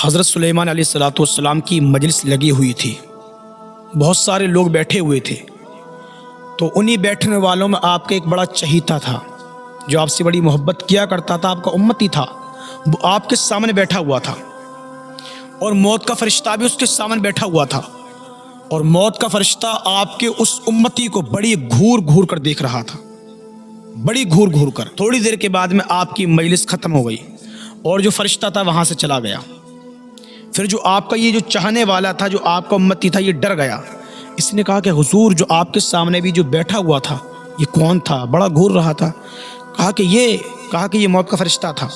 حضرت سلیمان علیہ السلام کی مجلس لگی ہوئی تھی، بہت سارے لوگ بیٹھے ہوئے تھے، تو انہی بیٹھنے والوں میں آپ کا ایک بڑا چہیتا تھا جو آپ سے بڑی محبت کیا کرتا تھا، آپ کا امتی تھا، وہ آپ کے سامنے بیٹھا ہوا تھا، اور موت کا فرشتہ بھی اس کے سامنے بیٹھا ہوا تھا، اور موت کا فرشتہ آپ کے اس امتی کو بڑی گھور گھور کر دیکھ رہا تھا، بڑی گھور گھور کر۔ تھوڑی دیر کے بعد میں آپ کی مجلس ختم ہو گئی اور جو فرشتہ تھا وہاں سے چلا گیا۔ پھر جو آپ کا یہ جو چاہنے والا تھا، جو آپ کا امتی تھا، یہ ڈر گیا۔ اس نے کہا کہ حضور، جو آپ کے سامنے بھی جو بیٹھا ہوا تھا یہ کون تھا؟ بڑا گھور رہا تھا۔ کہا کہ یہ موت کا فرشتہ تھا۔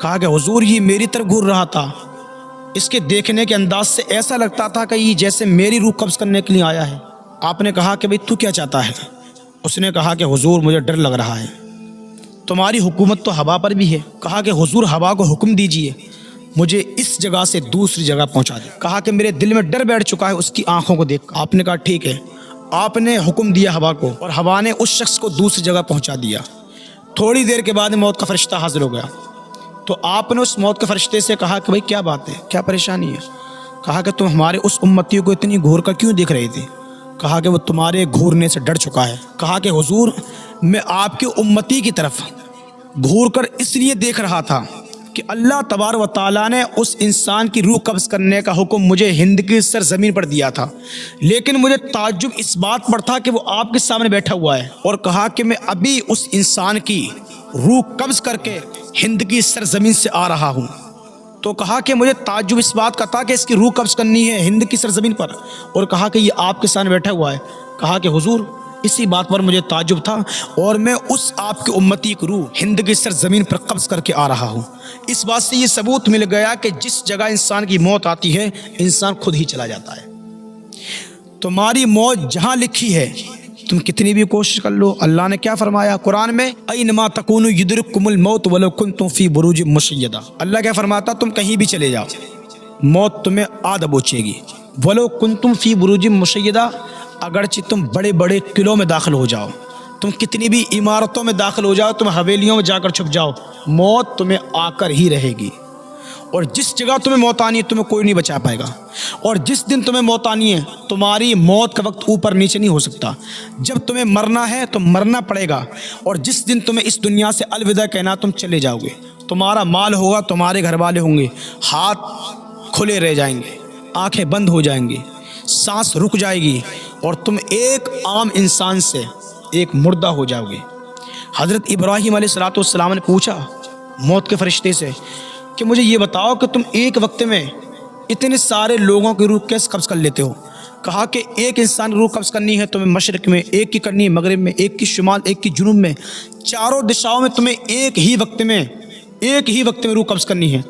کہا کہ حضور، یہ میری طرف گھور رہا تھا، اس کے دیکھنے کے انداز سے ایسا لگتا تھا کہ یہ جیسے میری روح قبض کرنے کے لیے آیا ہے۔ آپ نے کہا کہ بھئی تو کیا چاہتا ہے؟ اس نے کہا کہ حضور، مجھے ڈر لگ رہا ہے، تمہاری حکومت تو ہوا پر بھی ہے۔ کہا کہ حضور، ہوا کو حکم دیجئے مجھے اس جگہ سے دوسری جگہ پہنچا دے۔ کہا کہ میرے دل میں ڈر بیٹھ چکا ہے اس کی آنکھوں کو دیکھ کر۔ آپ نے کہا ٹھیک ہے۔ آپ نے حکم دیا ہوا کو، اور ہوا نے اس شخص کو دوسری جگہ پہنچا دیا۔ تھوڑی دیر کے بعد موت کا فرشتہ حاضر ہو گیا، تو آپ نے اس موت کے فرشتے سے کہا کہ بھئی کیا بات ہے، کیا پریشانی ہے؟ کہا کہ تم ہمارے اس امتی کو اتنی گھور کر کیوں دیکھ رہے تھے؟ کہا کہ وہ تمہارے گھورنے سے ڈر چکا ہے۔ کہا کہ حضور، میں آپ کے امتی کی طرف گھور کر اس لیے دیکھ رہا تھا کہ اللہ تبارک و تعالیٰ نے اس انسان کی روح قبض کرنے کا حکم مجھے ہند کی سرزمین پر دیا تھا، لیکن مجھے تعجب اس بات پر تھا کہ وہ آپ کے سامنے بیٹھا ہوا ہے، اور کہا کہ میں ابھی اس انسان کی روح قبض کر کے ہند کی سرزمین سے آ رہا ہوں۔ تو کہا کہ مجھے تعجب اس بات کا تھا کہ اس کی روح قبض کرنی ہے ہند کی سرزمین پر، اور کہا کہ یہ آپ کے سامنے بیٹھا ہوا ہے۔ کہا کہ حضور، اسی بات پر مجھے تعجب تھا، اور میں اس آپ کے امتی کی روح ہند کی سرزمین پر قبض کر کے آ رہا ہوں۔ اس بات سے یہ ثبوت مل گیا کہ جس جگہ انسان کی موت آتی ہے انسان خود ہی چلا جاتا ہے۔ تمہاری موت جہاں لکھی ہے، تم کتنی بھی کوشش کر لو۔ اللہ نے کیا فرمایا قرآن میں؟ اینما تکونوا یدرککم الموت ولو کنتم فی بروج مشیدہ۔ اللہ کیا فرماتا؟ تم کہیں بھی چلے جاؤ، موت تمہیں آ دبوچے گی۔ ولو کنتم فی بروج مشیدہ، اگرچہ تم بڑے بڑے قلعوں میں داخل ہو جاؤ، تم کتنی بھی عمارتوں میں داخل ہو جاؤ، تم حویلیوں میں جا کر چھپ جاؤ، موت تمہیں آ کر ہی رہے گی۔ اور جس جگہ تمہیں موت آنی ہے تمہیں کوئی نہیں بچا پائے گا، اور جس دن تمہیں موت آنی ہے تمہاری موت کا وقت اوپر نیچے نہیں ہو سکتا۔ جب تمہیں مرنا ہے تو مرنا پڑے گا، اور جس دن تمہیں اس دنیا سے الوداع کہنا تم چلے جاؤ گے۔ تمہارا مال ہوگا، تمہارے گھر والے ہوں گے، ہاتھ کھلے رہ جائیں گے، آنکھیں بند ہو جائیں گی، سانس رک جائے گی، اور تم ایک عام انسان سے ایک مردہ ہو جاؤ گے۔ حضرت ابراہیم علیہ السلام نے پوچھا موت کے فرشتے سے کہ مجھے یہ بتاؤ کہ تم ایک وقت میں اتنے سارے لوگوں کی روح کیسے قبض کر لیتے ہو؟ کہا کہ ایک انسان روح قبض کرنی ہے تمہیں مشرق میں، ایک کی کرنی ہے مغرب میں، ایک کی شمال، ایک کی جنوب میں، چاروں دشاؤں میں تمہیں ایک ہی وقت میں روح قبض کرنی ہے۔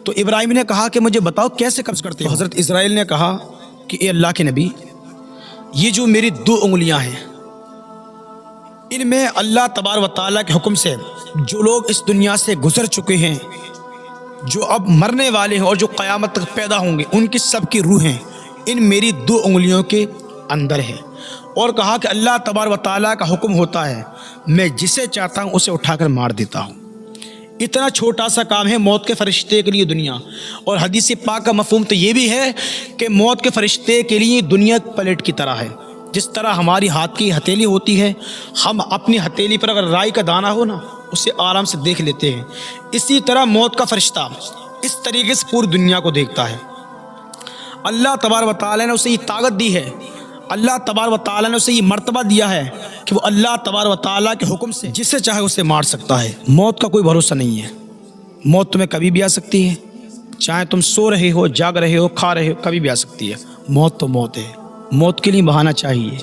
تو ابراہیم نے کہا کہ مجھے بتاؤ کیسے قبض کرتے ہو؟ حضرت اسرائیل نے کہا کہ اے اللہ کے نبی، یہ جو میری 2 انگلیاں ہیں، ان میں اللہ تبارک و تعالیٰ کے حکم سے جو لوگ اس دنیا سے گزر چکے ہیں، جو اب مرنے والے ہیں اور جو قیامت تک پیدا ہوں گے، ان کی سب کی روحیں ان میری 2 انگلیوں کے اندر ہے۔ اور کہا کہ اللہ تبارک و تعالیٰ کا حکم ہوتا ہے، میں جسے چاہتا ہوں اسے اٹھا کر مار دیتا ہوں۔ اتنا چھوٹا سا کام ہے موت کے فرشتے کے لیے دنیا۔ اور حدیث پاک کا مفہوم تو یہ بھی ہے کہ موت کے فرشتے کے لیے دنیا پلیٹ کی طرح ہے۔ جس طرح ہماری ہاتھ کی ہتھیلی ہوتی ہے، ہم اپنی ہتھیلی پر اگر رائی کا دانہ ہو نا، اسے آرام سے دیکھ لیتے ہیں، اسی طرح موت کا فرشتہ اس طریقے سے پوری دنیا کو دیکھتا ہے۔ اللہ تبارک و تعالیٰ نے اسے یہ طاقت دی ہے، اللہ تبارک و تعالیٰ نے اسے یہ مرتبہ دیا ہے کہ وہ اللہ تبارک و تعالیٰ کے حکم سے جسے چاہے اسے مار سکتا ہے۔ موت کا کوئی بھروسہ نہیں ہے، موت تمہیں کبھی بھی آ سکتی ہے، چاہے تم سو رہے ہو، جاگ رہے ہو، کھا رہے ہو، کبھی بھی آ سکتی ہے۔ موت تو موت ہے، موت کے لیے بہانا چاہیے۔